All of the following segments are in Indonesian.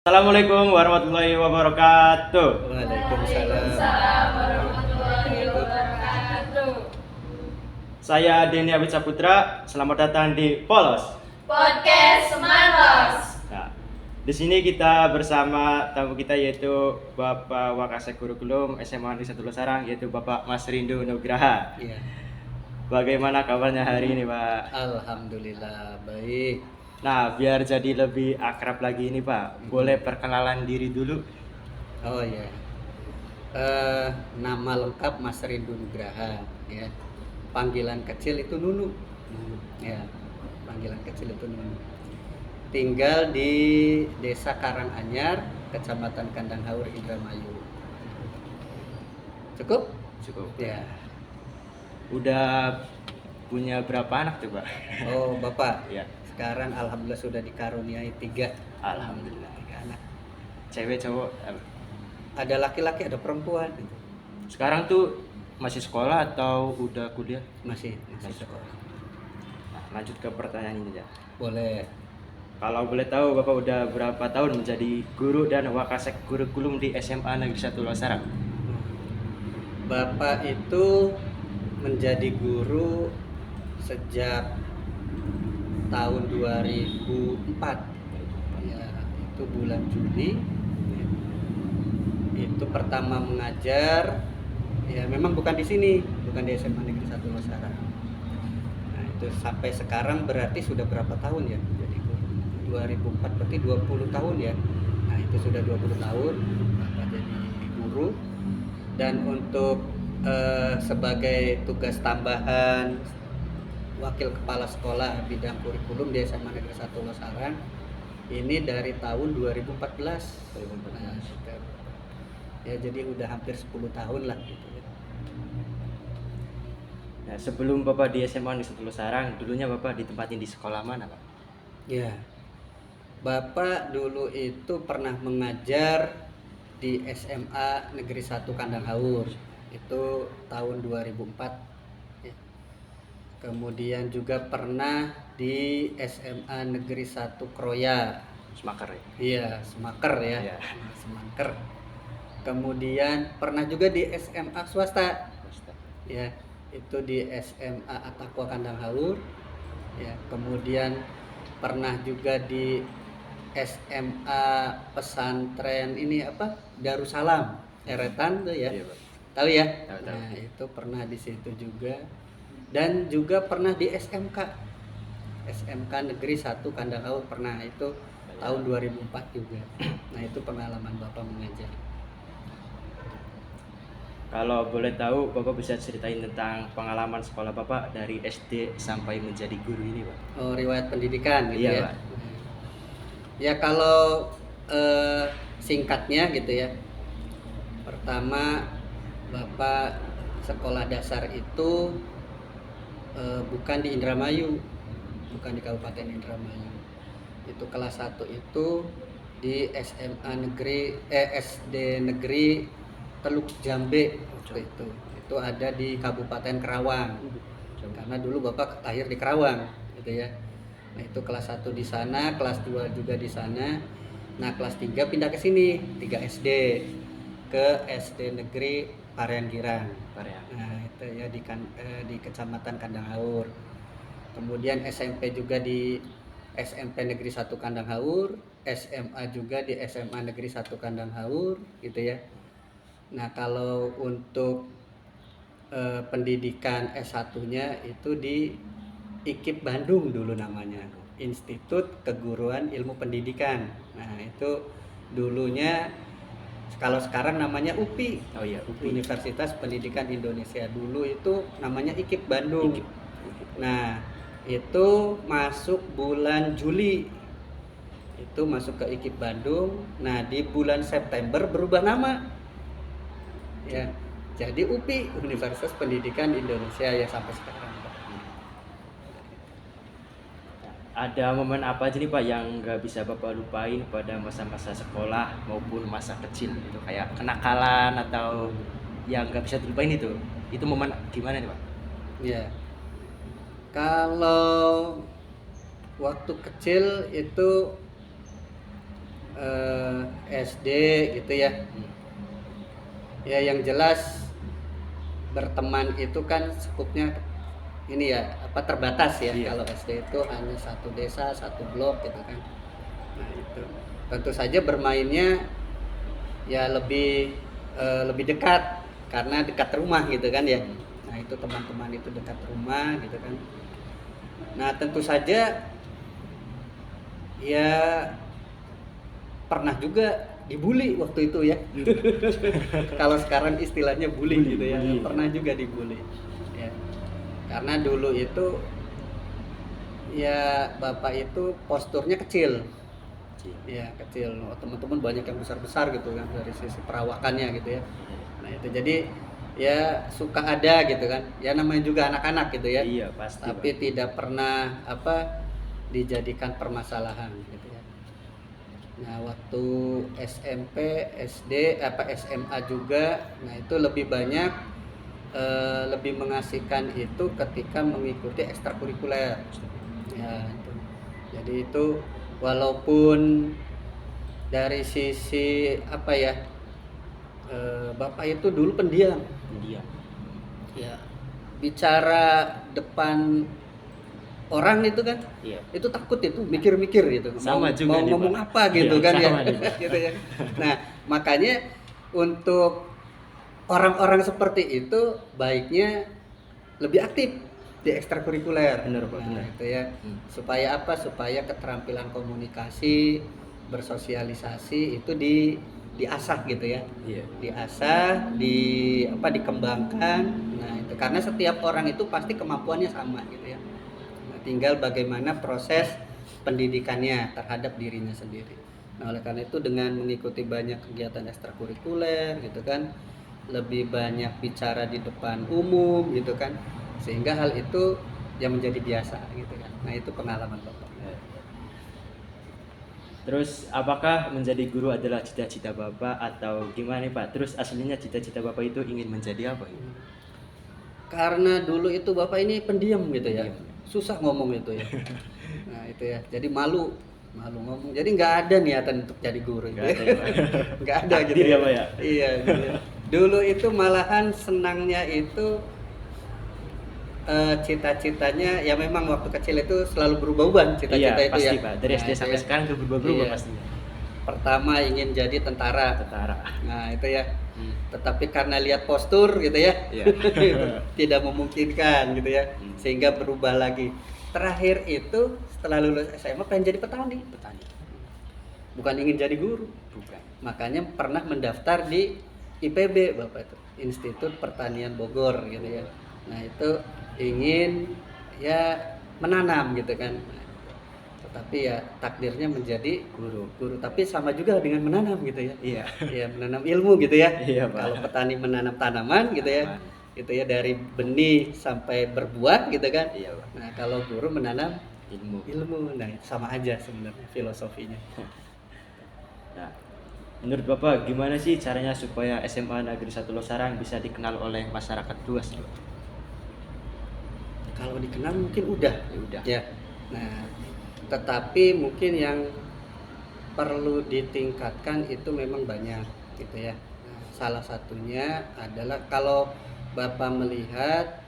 Assalamualaikum warahmatullahi wabarakatuh. Waalaikumsalam warahmatullahi wabarakatuh. Saya Denny Abid Saputra. Selamat datang di Polos Podcast Semanlos. Nah, di sini kita bersama tamu kita yaitu Bapak Wakasek Kurikulum SMA Negeri 1 Losarang, yaitu Bapak Mas Rindu Nugraha. Iya, Bagaimana kabarnya hari ini, Pak? alhamdulillah baik. Nah, biar jadi lebih akrab lagi ini, Pak, boleh perkenalan diri dulu? Oh ya, nama lengkap Mas Rindu Nugraha. Ya, panggilan kecil itu Nunu. Ya, panggilan kecil itu Nunu. Tinggal di Desa Karanganyar, Kecamatan Kandang Haur, Indramayu. Cukup? Cukup. Ya. Udah punya berapa anak tuh, Pak? Oh, Bapak. Ya. Sekarang alhamdulillah sudah dikaruniai 3. Alhamdulillah. 3 anak. Cewek, cowok? Ada laki-laki, ada perempuan. Sekarang tuh masih sekolah atau udah kuliah? Masih sekolah. Nah, lanjut ke pertanyaan ini ya. Boleh. Kalau boleh tahu Bapak udah berapa tahun menjadi guru dan wakasek kurikulum di SMA Negeri 1 Losarang? Bapak itu menjadi guru sejak tahun 2004. Ya, itu bulan Juli. Itu pertama mengajar. Ya, memang bukan di sini, bukan di SMA Negeri 1 Losarang. Nah, itu sampai sekarang berarti sudah berapa tahun ya? Jadi 2004 berarti 20 tahun ya. Nah, itu sudah 20 tahun Bapak jadi guru. Dan untuk sebagai tugas tambahan wakil kepala sekolah bidang kurikulum di SMA Negeri 1 Losarang ini dari tahun 2014. Nah, ya jadi udah hampir 10 tahun lah gitu ya. Nah, sebelum Bapak di SMA Negeri 1 Losarang, dulunya Bapak ditempatin di sekolah mana, Pak? Ya, Bapak dulu itu pernah mengajar di SMA Negeri 1 Kandang Haur itu tahun 2004 ya. Kemudian juga pernah di SMA Negeri 1 Kroya. Semaker ya? Iya, Semaker ya. Iya. Semaker. Kemudian pernah juga di SMA swasta. Ya, itu di SMA Atakwa Kandang Haur. Ya, kemudian pernah juga di SMA pesantren ini apa? Darussalam, Eretan tuh ya. Iya, Pak. Tahu ya? Tahu. Nah, itu pernah di situ juga. Dan juga pernah di SMK Negeri 1 Kandang Haur pernah, itu tahun 2004 juga. Nah, itu pengalaman Bapak mengajar. Kalau boleh tahu, Bapak bisa ceritain tentang pengalaman sekolah Bapak dari SD sampai menjadi guru ini, Pak? Oh, riwayat pendidikan gitu Iya, ya. Pak. Ya kalau singkatnya gitu ya. Pertama, Bapak sekolah dasar itu bukan di Indramayu, bukan di Kabupaten Indramayu. Itu kelas 1 itu di SMA Negeri SD Negeri Teluk Jambe waktu itu. Itu ada di Kabupaten Kerawang. Karena dulu Bapak lahir di Kerawang gitu ya. Nah, itu kelas 1 di sana, kelas 2 juga di sana. Nah, kelas 3 pindah ke sini, 3 SD ke SD Negeri Parean Girang. Nah, itu ya di Kecamatan Kandang Haur. Kemudian SMP juga di SMP Negeri 1 Kandang Haur, SMA juga di SMA Negeri 1 Kandang Haur gitu ya. Nah, kalau untuk pendidikan S1-nya itu di IKIP Bandung dulu namanya, Institut Keguruan Ilmu Pendidikan. Nah, itu dulunya, kalau sekarang namanya UPI. Oh iya, UPI. Universitas Pendidikan Indonesia. Dulu itu namanya IKIP Bandung. Nah, itu masuk bulan Juli. Itu masuk ke IKIP Bandung. Nah, di bulan September berubah nama. Ya, jadi UPI, Universitas Pendidikan Indonesia ya sampai sekarang. Ada momen apa aja nih, Pak, yang nggak bisa Bapak lupain pada masa-masa sekolah maupun masa kecil gitu, kayak kenakalan atau yang nggak bisa dilupain itu momen gimana nih, Pak? Ya, kalau waktu kecil itu SD gitu ya. Ya yang jelas berteman itu kan skupnya ini ya apa terbatas ya. Iya. Kalau SD itu hanya satu desa, satu blok gitu kan. Nah itu tentu saja bermainnya ya lebih dekat karena dekat rumah gitu kan ya. Nah itu teman-teman itu dekat rumah gitu kan. Nah tentu saja ya pernah juga dibully waktu itu ya. Kalau sekarang istilahnya bullying gitu ya. Bully. Pernah juga dibully. Ya. Karena dulu itu ya bapak itu posturnya kecil. Ya kecil. Oh, teman-teman banyak yang besar-besar gitu kan dari sisi perawakannya gitu ya. Nah itu jadi ya suka ada gitu kan. Ya namanya juga anak-anak gitu ya. Iya, pasti, Tapi Pak. tidak pernah dijadikan permasalahan gitu ya. Nah waktu SMP, SD, SMA juga, nah itu lebih banyak lebih mengasihkan itu ketika mengikuti ekstrakurikuler. Ya itu. Jadi itu walaupun dari sisi bapak itu dulu pendiam. Dia. Ya bicara depan orang itu kan Iya. itu takut itu mikir-mikir gitu Sama juga mau nih, ngomong Pak. apa gitu Iya, kan ya sama nih, Pak. gitu ya. Nah makanya untuk orang-orang seperti itu baiknya lebih aktif di ekstrakurikuler. Bener, Pak, Nah, bener. itu ya supaya supaya keterampilan komunikasi bersosialisasi itu diasah gitu ya. Iya. Diasah dikembangkan. Nah itu karena setiap orang itu pasti kemampuannya sama gitu ya. Nah, tinggal bagaimana proses pendidikannya terhadap dirinya sendiri. Nah oleh karena itu dengan mengikuti banyak kegiatan ekstrakurikuler gitu kan, lebih banyak bicara di depan umum gitu kan, sehingga hal itu yang menjadi biasa gitu kan. Nah itu pengalaman bapak. Terus apakah menjadi guru adalah cita-cita Bapak atau gimana nih, Pak? Terus aslinya cita-cita Bapak itu ingin menjadi apa? Karena dulu itu bapak ini pendiam gitu ya, Pendiam. susah ngomong itu ya. Nah itu ya, jadi malu ngomong. Jadi nggak ada niatan untuk jadi guru. Nggak ada, ya, Pak? Nggak ada gitu Takdir ya, Pak, ya? Iya. Gitu ya. Dulu itu malahan senangnya itu cita-citanya ya memang waktu kecil itu selalu berubah-ubah cita-cita Iya, itu pasti, ya. Pak. Dari Nah, SD itu sampai ya. sekarang berubah-ubah Iya. pastinya. Pertama ingin jadi tentara. Tentara. Nah itu ya. Tetapi karena lihat postur gitu ya, Iya. tidak memungkinkan gitu ya, sehingga berubah lagi. Terakhir itu setelah lulus SMA pengen jadi petani. Petani. Bukan ingin jadi guru. Bukan. Makanya pernah mendaftar di IPB bapak itu, Institut Pertanian Bogor gitu ya. Nah itu ingin ya menanam gitu kan. Tetapi ya takdirnya menjadi guru. Tapi sama juga dengan menanam gitu ya. Iya. Ya menanam ilmu gitu ya. Iya, Pak. Kalau petani menanam tanaman gitu ya. Tanaman. Gitu ya dari benih sampai berbuah gitu kan. Iya, Pak. Nah, kalau guru menanam Ilmu. Nah, itu sama aja sebenarnya filosofinya. Nah, menurut Bapak gimana sih caranya supaya SMA Negeri 1 Losarang bisa dikenal oleh masyarakat luas? Kalau dikenal mungkin udah. Ya udah. Ya. Nah, tetapi mungkin yang perlu ditingkatkan itu memang banyak gitu ya. Nah, salah satunya adalah kalau Bapak melihat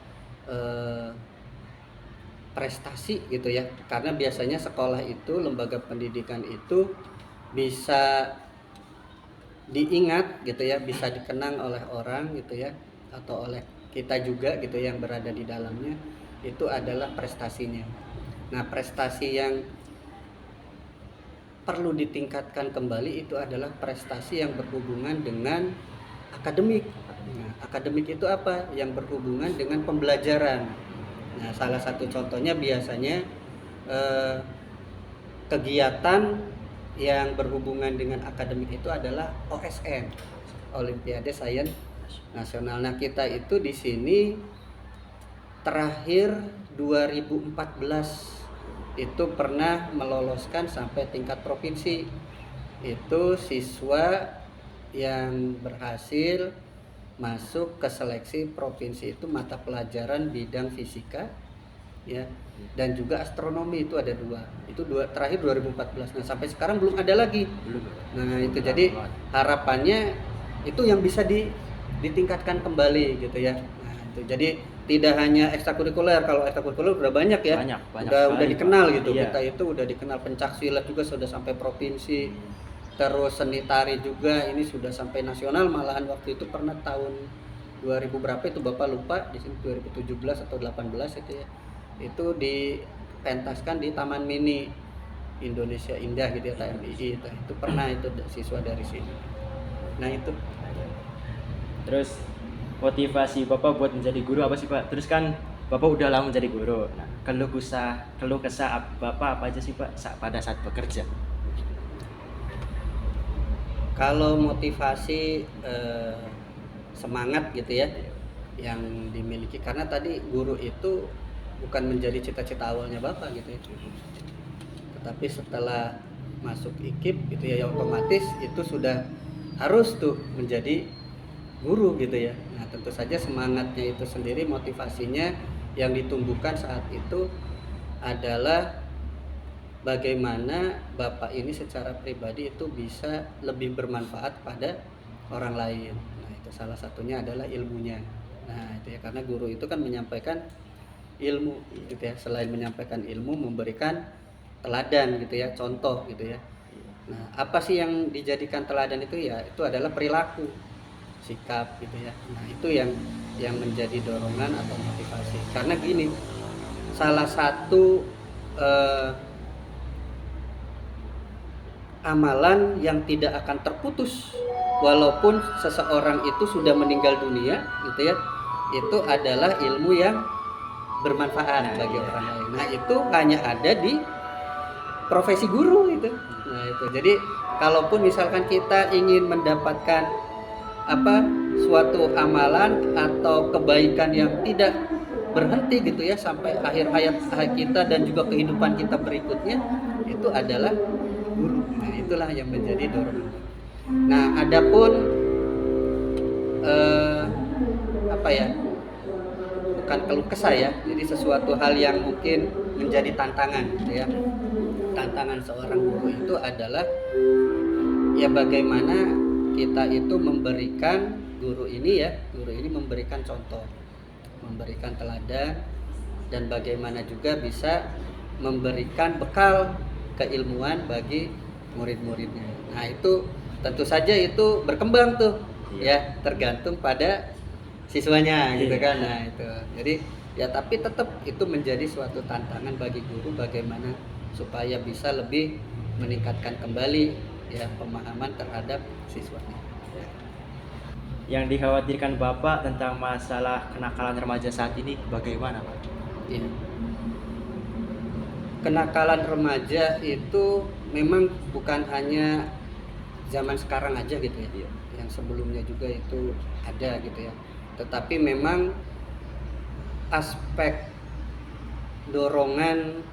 prestasi gitu ya. Karena biasanya sekolah itu, lembaga pendidikan itu bisa diingat gitu ya, bisa dikenang oleh orang gitu ya, atau oleh kita juga gitu yang berada di dalamnya, itu adalah prestasinya. Nah, prestasi yang perlu ditingkatkan kembali itu adalah prestasi yang berhubungan dengan akademik. Nah, akademik itu apa? Yang berhubungan dengan pembelajaran. Nah, salah satu contohnya biasanya kegiatan yang berhubungan dengan akademik itu adalah OSN, Olimpiade Sains Nasional. Nah, kita itu di sini terakhir 2014 itu pernah meloloskan sampai tingkat provinsi. Itu siswa yang berhasil masuk ke seleksi provinsi itu mata pelajaran bidang fisika, ya, dan juga astronomi itu ada 2. Itu terakhir 2014. Nah, sampai sekarang belum ada lagi. Belum. Nah, itu jadi harapannya itu yang bisa ditingkatkan kembali gitu ya. Nah, itu jadi tidak hanya ekstrakurikuler. Kalau ekstrakurikuler udah banyak ya. Banyak udah sekali, dikenal Pak. gitu. Iya. Kita itu udah dikenal, pencak silat juga sudah sampai provinsi. Terus seni tari juga ini sudah sampai nasional, malahan waktu itu pernah tahun 2000 berapa itu Bapak lupa, di sini 2017 atau 18 itu ya. Itu dipentaskan di Taman Mini Indonesia Indah gitu ya, TMII. Itu pernah itu siswa dari sini. Nah, itu. Terus motivasi Bapak buat menjadi guru apa sih Pak? Terus kan Bapak udah lama menjadi guru. Nah, keluh kesah Bapak apa aja sih Pak pada saat bekerja? Kalau motivasi semangat gitu ya yang dimiliki, karena tadi guru itu bukan menjadi cita-cita awalnya Bapak gitu ya. Tetapi setelah masuk IKIP gitu ya otomatis itu sudah harus tuh menjadi guru gitu ya. Nah, tentu saja semangatnya itu sendiri, motivasinya yang ditumbuhkan saat itu adalah bagaimana Bapak ini secara pribadi itu bisa lebih bermanfaat pada orang lain. Nah, itu salah satunya adalah ilmunya. Nah, itu ya, karena guru itu kan menyampaikan ilmu gitu ya. Selain menyampaikan ilmu, memberikan teladan gitu ya, contoh gitu ya. Nah, apa sih yang dijadikan teladan itu ya? Itu adalah perilaku, sikap gitu ya. Nah, itu yang menjadi dorongan atau motivasi. Karena gini, salah satu amalan yang tidak akan terputus walaupun seseorang itu sudah meninggal dunia gitu ya, itu adalah ilmu yang bermanfaat bagi orang lain. Nah, itu hanya ada di profesi guru itu. Nah, itu jadi kalaupun misalkan kita ingin mendapatkan suatu amalan atau kebaikan yang tidak berhenti gitu ya sampai akhir hayat kita dan juga kehidupan kita berikutnya, itu adalah guru. Nah, itulah yang menjadi dorongan. Nah, adapun bukan keluh kesah ya, jadi sesuatu hal yang mungkin menjadi tantangan gitu ya. Tantangan seorang guru itu adalah ya bagaimana kita itu memberikan guru ini memberikan contoh, memberikan teladan, dan bagaimana juga bisa memberikan bekal keilmuan bagi murid-muridnya. Nah, itu tentu saja itu berkembang tuh ya, tergantung pada siswanya gitu kan. Nah, itu jadi ya, tapi tetap itu menjadi suatu tantangan bagi guru bagaimana supaya bisa lebih meningkatkan kembali ya pemahaman terhadap siswanya. Yang dikhawatirkan Bapak tentang masalah kenakalan remaja saat ini bagaimana Pak? Ya. Kenakalan remaja itu memang bukan hanya zaman sekarang aja gitu ya, yang sebelumnya juga itu ada gitu ya. Tetapi memang aspek dorongan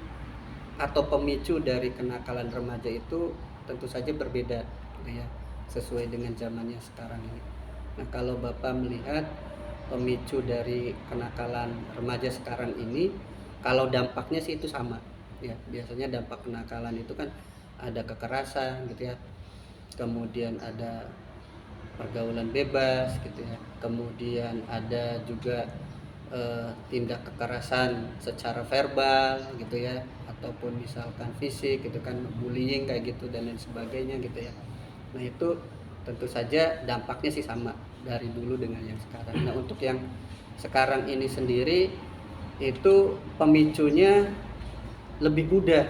atau pemicu dari kenakalan remaja itu tentu saja berbeda gitu ya, sesuai dengan zamannya sekarang ini. Nah, kalau Bapak melihat pemicu dari kenakalan remaja sekarang ini, kalau dampaknya sih itu sama ya. Biasanya dampak kenakalan itu kan ada kekerasan gitu ya, kemudian ada pergaulan bebas gitu ya, kemudian ada juga tindak kekerasan secara verbal gitu ya, ataupun misalkan fisik gitu kan, bullying kayak gitu dan lain sebagainya gitu ya. Nah, itu tentu saja dampaknya sih sama dari dulu dengan yang sekarang. Nah, untuk yang sekarang ini sendiri itu pemicunya lebih mudah.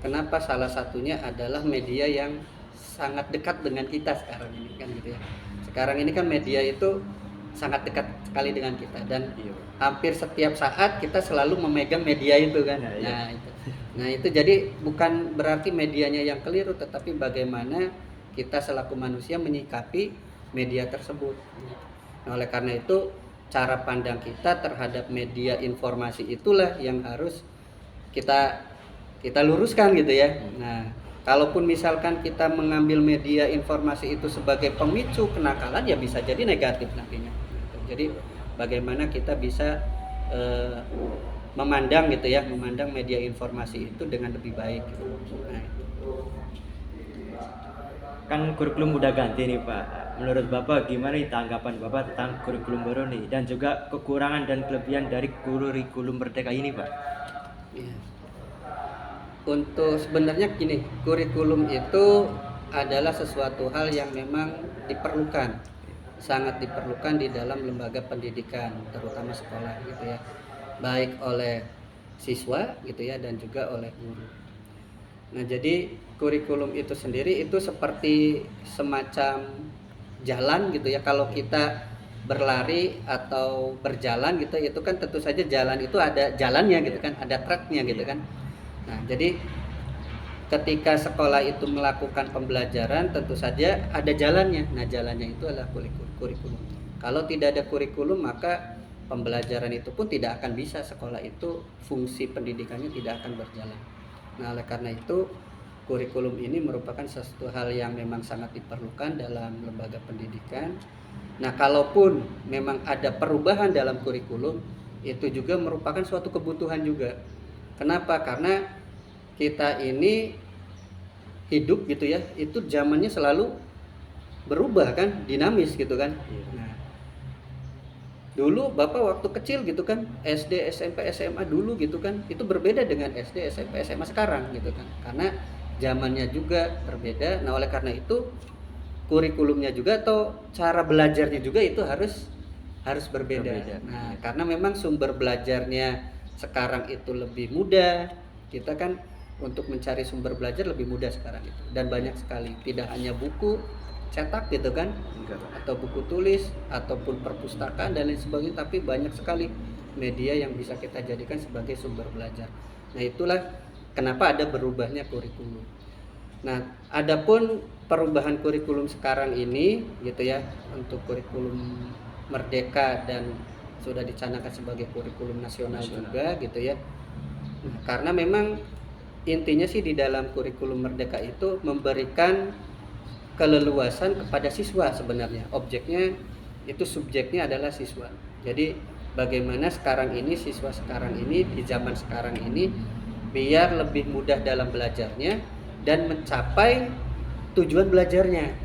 Kenapa? Salah satunya adalah media yang sangat dekat dengan kita sekarang ini kan gitu ya. Sekarang ini kan media itu sangat dekat sekali dengan kita, dan hampir setiap saat kita selalu memegang media itu kan. Nah, itu jadi bukan berarti medianya yang keliru, tetapi bagaimana kita selaku manusia menyikapi media tersebut. Nah, oleh karena itu cara pandang kita terhadap media informasi itulah yang harus kita luruskan gitu ya. Nah, kalaupun misalkan kita mengambil media informasi itu sebagai pemicu kenakalan, ya bisa jadi negatif nantinya. Jadi bagaimana kita bisa memandang gitu ya, memandang media informasi itu dengan lebih baik gitu. Nah, Kan kurikulum udah ganti nih Pak. Menurut Bapak gimana nih tanggapan Bapak tentang kurikulum baru nih dan juga kekurangan dan kelebihan dari kurikulum Merdeka ini Pak? iya. Untuk sebenarnya gini, kurikulum itu adalah sesuatu hal yang memang diperlukan, sangat diperlukan di dalam lembaga pendidikan, terutama sekolah gitu ya, baik oleh siswa gitu ya dan juga oleh guru. Nah, jadi kurikulum itu sendiri itu seperti semacam jalan gitu ya. Kalau kita berlari atau berjalan gitu, itu kan tentu saja jalan itu ada jalannya gitu kan, ada tracknya gitu kan. Nah, jadi ketika sekolah itu melakukan pembelajaran tentu saja ada jalannya. Nah, jalannya itu adalah kurikulum. Kalau tidak ada kurikulum maka pembelajaran itu pun tidak akan bisa, sekolah itu fungsi pendidikannya tidak akan berjalan. Nah, oleh karena itu kurikulum ini merupakan sesuatu hal yang memang sangat diperlukan dalam lembaga pendidikan. Nah, kalaupun memang ada perubahan dalam kurikulum, itu juga merupakan suatu kebutuhan juga. Kenapa? Karena kita ini hidup gitu ya, itu zamannya selalu berubah kan, dinamis gitu kan. Nah, dulu Bapak waktu kecil gitu kan, SD, SMP, SMA dulu gitu kan, itu berbeda dengan SD, SMP, SMA sekarang gitu kan. Karena zamannya juga berbeda. Nah, oleh karena itu kurikulumnya juga atau cara belajarnya juga itu harus berbeda. Nah, karena memang sumber belajarnya sekarang itu lebih mudah. Kita kan untuk mencari sumber belajar lebih mudah sekarang itu, dan banyak sekali, tidak hanya buku cetak gitu kan, atau buku tulis ataupun perpustakaan dan lain sebagainya, tapi banyak sekali media yang bisa kita jadikan sebagai sumber belajar. Nah, itulah kenapa ada berubahnya kurikulum. Nah, adapun perubahan kurikulum sekarang ini gitu ya, untuk kurikulum Merdeka dan sudah dicanangkan sebagai kurikulum nasional juga gitu ya. Nah, karena memang intinya sih di dalam kurikulum Merdeka itu memberikan keleluasan kepada siswa sebenarnya. Objeknya itu, subjeknya adalah siswa. Jadi bagaimana sekarang ini siswa sekarang ini di zaman sekarang ini biar lebih mudah dalam belajarnya dan mencapai tujuan belajarnya.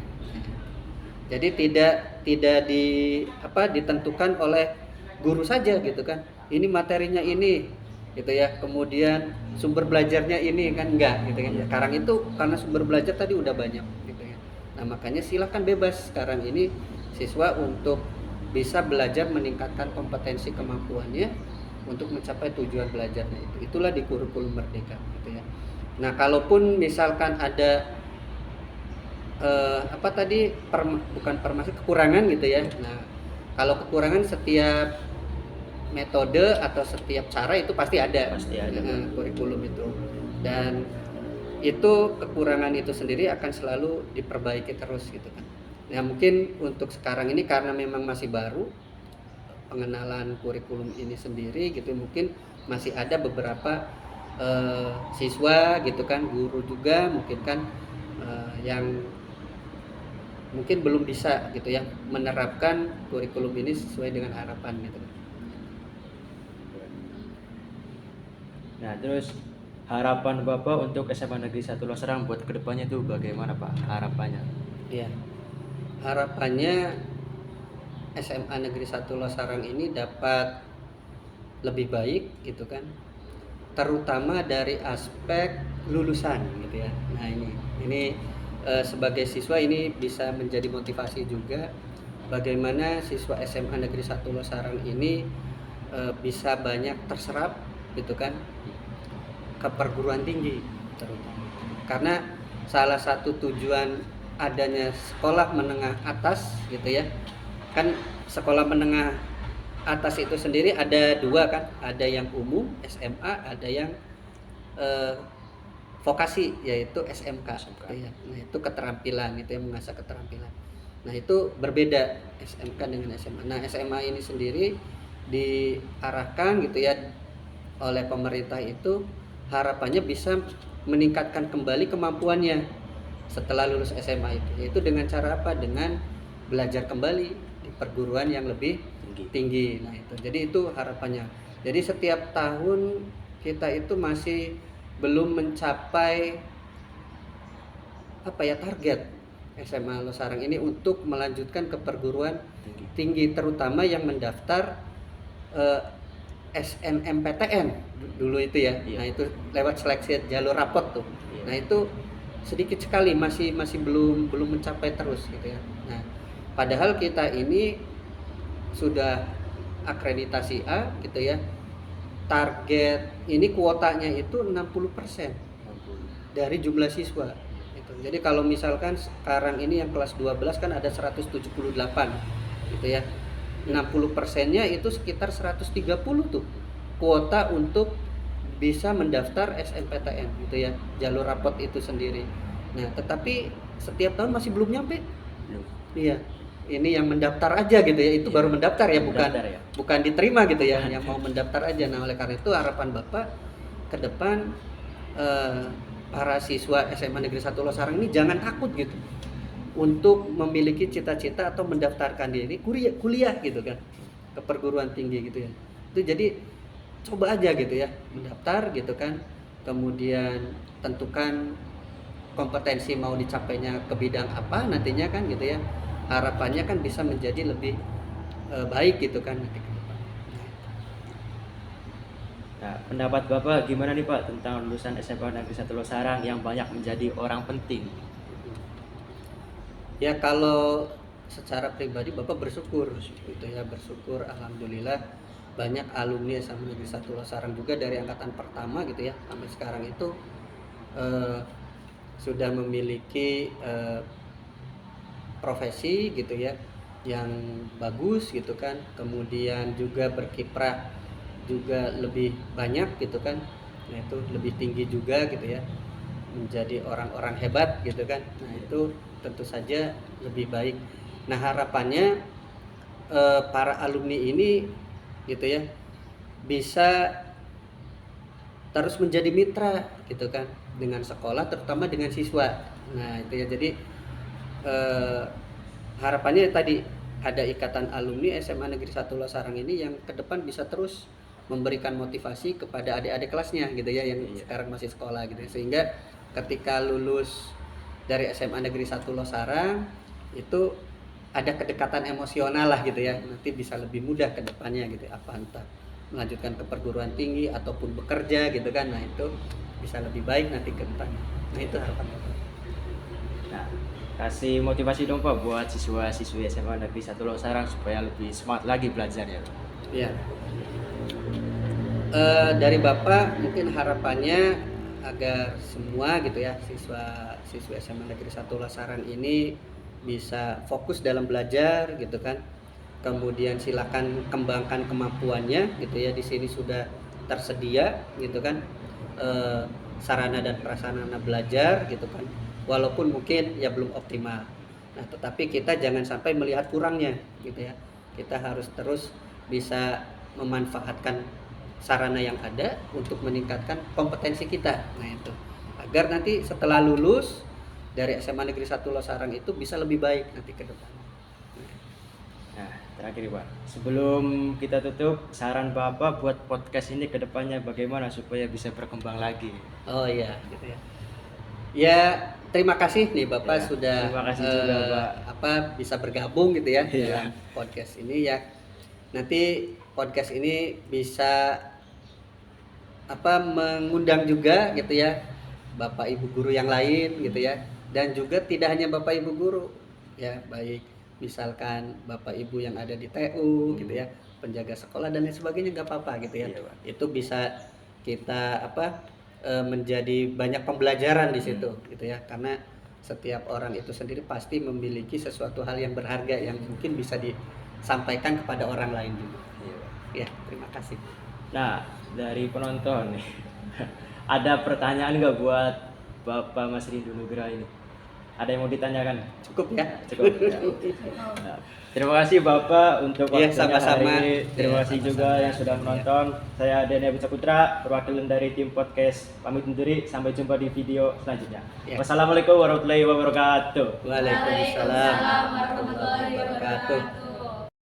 Jadi tidak ditentukan oleh guru saja gitu kan. Ini materinya ini gitu ya, kemudian sumber belajarnya ini kan, enggak gitu kan. Sekarang itu karena sumber belajar tadi udah banyak gitu ya. Nah, makanya silakan bebas sekarang ini siswa untuk bisa belajar meningkatkan kompetensi kemampuannya untuk mencapai tujuan belajarnya itu. Itulah di kurikulum Merdeka gitu ya. Nah, kalaupun misalkan ada kekurangan gitu ya. Nah, kalau kekurangan, setiap metode atau setiap cara itu pasti ada kurikulum itu, dan itu kekurangan itu sendiri akan selalu diperbaiki terus gitu kan. Nah, mungkin untuk sekarang ini karena memang masih baru pengenalan kurikulum ini sendiri gitu, mungkin masih ada beberapa siswa gitu kan, guru juga mungkin kan yang mungkin belum bisa gitu ya menerapkan kurikulum ini sesuai dengan harapan gitu. Nah, terus harapan Bapak untuk SMA Negeri 1 Losarang buat kedepannya itu bagaimana Pak harapannya? Iya, harapannya SMA Negeri 1 Losarang ini dapat lebih baik gitu kan, terutama dari aspek lulusan gitu ya. Nah, ini sebagai siswa ini bisa menjadi motivasi juga bagaimana siswa SMA Negeri 1 Losarang ini bisa banyak terserap gitu kan ke perguruan tinggi terutama. Karena salah satu tujuan adanya sekolah menengah atas gitu ya, kan sekolah menengah atas itu sendiri ada dua kan, ada yang umum SMA, ada yang vokasi yaitu SMK. Gitu ya. Nah, itu keterampilan, itu yang mengasah keterampilan. Nah, itu berbeda SMK dengan SMA. Nah, SMA ini sendiri diarahkan gitu ya oleh pemerintah, itu harapannya bisa meningkatkan kembali kemampuannya setelah lulus SMA itu, yaitu dengan cara apa? Dengan belajar kembali di perguruan yang lebih tinggi. Nah, itu jadi itu harapannya. Jadi setiap tahun kita itu masih belum mencapai target SMA Losarang ini untuk melanjutkan ke perguruan tinggi, terutama yang mendaftar SNMPTN dulu itu ya. Iya. Nah itu lewat seleksi jalur rapot tuh. Iya. Nah itu sedikit sekali masih belum mencapai terus gitu ya. Nah padahal kita ini sudah akreditasi A gitu ya. Target ini kuotanya itu 60% dari jumlah siswa. Gitu. Jadi kalau misalkan sekarang ini yang kelas 12 kan ada 178 gitu ya. 60%-nya itu sekitar 130 tuh kuota untuk bisa mendaftar SNPTN gitu ya, jalur rapot itu sendiri. Nah, tetapi setiap tahun masih belum nyampe. Iya. Ini yang mendaftar aja gitu ya, itu baru mendaftar ya, bukan diterima gitu ya, yang mau mendaftar aja. Nah, oleh karena itu harapan Bapak ke depan para siswa SMA Negeri 1 Losarang ini jangan takut gitu untuk memiliki cita-cita atau mendaftarkan diri kuliah gitu kan ke perguruan tinggi gitu ya. Itu jadi coba aja gitu ya mendaftar gitu kan, kemudian tentukan kompetensi mau dicapainya ke bidang apa nantinya kan gitu ya, harapannya kan bisa menjadi lebih baik gitu kan nanti ke depan. Nah, pendapat Bapak gimana nih Pak tentang lulusan SMA Negeri 1 Losarang yang banyak menjadi orang penting? Ya kalau secara pribadi Bapak bersyukur gitu ya, bersyukur alhamdulillah banyak alumni SMA Negeri 1 Losarang juga dari angkatan pertama gitu ya sampai sekarang itu sudah memiliki profesi gitu ya yang bagus gitu kan, kemudian juga berkiprah juga lebih banyak gitu kan, nah itu lebih tinggi juga gitu ya, menjadi orang-orang hebat gitu kan. Nah itu tentu saja lebih baik. Nah harapannya para alumni ini gitu ya bisa terus menjadi mitra gitu kan dengan sekolah, terutama dengan siswa. Nah itu ya, jadi harapannya tadi ada ikatan alumni SMA Negeri 1 Losarang ini yang ke depan bisa terus memberikan motivasi kepada adik-adik kelasnya gitu ya yang sekarang masih sekolah gitu ya. Sehingga ketika lulus dari SMA Negeri 1 Losarang itu ada kedekatan emosional lah gitu ya, nanti bisa lebih mudah ke depannya gitu, apa entah melanjutkan ke perguruan tinggi ataupun bekerja gitu kan. Nah itu bisa lebih baik nanti ke depan. Nah itu harapan Bapak. Nah, kasih motivasi dong Pak buat siswa-siswi SMA Negeri 1 Losarang supaya lebih semangat lagi belajarnya. Ya. Dari Bapak mungkin harapannya agar semua gitu ya siswa SMA Negeri 1 Losarang ini bisa fokus dalam belajar gitu kan. Kemudian silakan kembangkan kemampuannya gitu ya, di sini sudah tersedia gitu kan sarana dan prasarana belajar gitu kan, walaupun mungkin ya belum optimal. Nah tetapi kita jangan sampai melihat kurangnya gitu ya, kita harus terus bisa memanfaatkan sarana yang ada untuk meningkatkan kompetensi kita. Nah itu agar nanti setelah lulus dari SMA Negeri 1 Losarang itu bisa lebih baik nanti ke depan. Nah, terakhir Pak, sebelum kita tutup, saran Bapak buat podcast ini ke depannya bagaimana supaya bisa berkembang lagi? Oh iya, gitu ya. Ya, terima kasih nih Bapak Ya, sudah terima kasih juga, Pak. bisa bergabung gitu ya Iya. dalam podcast ini ya. Nanti podcast ini bisa mengundang juga gitu ya Bapak Ibu guru yang lain gitu ya, dan juga tidak hanya Bapak Ibu guru ya, baik misalkan Bapak Ibu yang ada di TU gitu ya, penjaga sekolah dan lain sebagainya, nggak apa-apa gitu ya. Iya, Pak. Itu bisa kita menjadi banyak pembelajaran di situ gitu ya, karena setiap orang itu sendiri pasti memiliki sesuatu hal yang berharga yang mungkin bisa disampaikan kepada orang lain juga. Ya, terima kasih. Nah, dari penonton nih, ada pertanyaan nggak buat Bapak Mas Rindu Nugraha ini? Ada yang mau ditanyakan? Cukup ya? Cukup. Ya. Nah, terima kasih Bapak untuk Iya, waktunya sama-sama. hari ini. Terima Iya, kasih sama-sama. juga yang sudah menonton. Saya Denny Abisa Putra, perwakilan dari tim podcast pamit undur diri. Sampai jumpa di video selanjutnya. Iya. Wassalamualaikum warahmatullahi wabarakatuh. Waalaikumsalam Waalaikumsalam warahmatullahi wabarakatuh.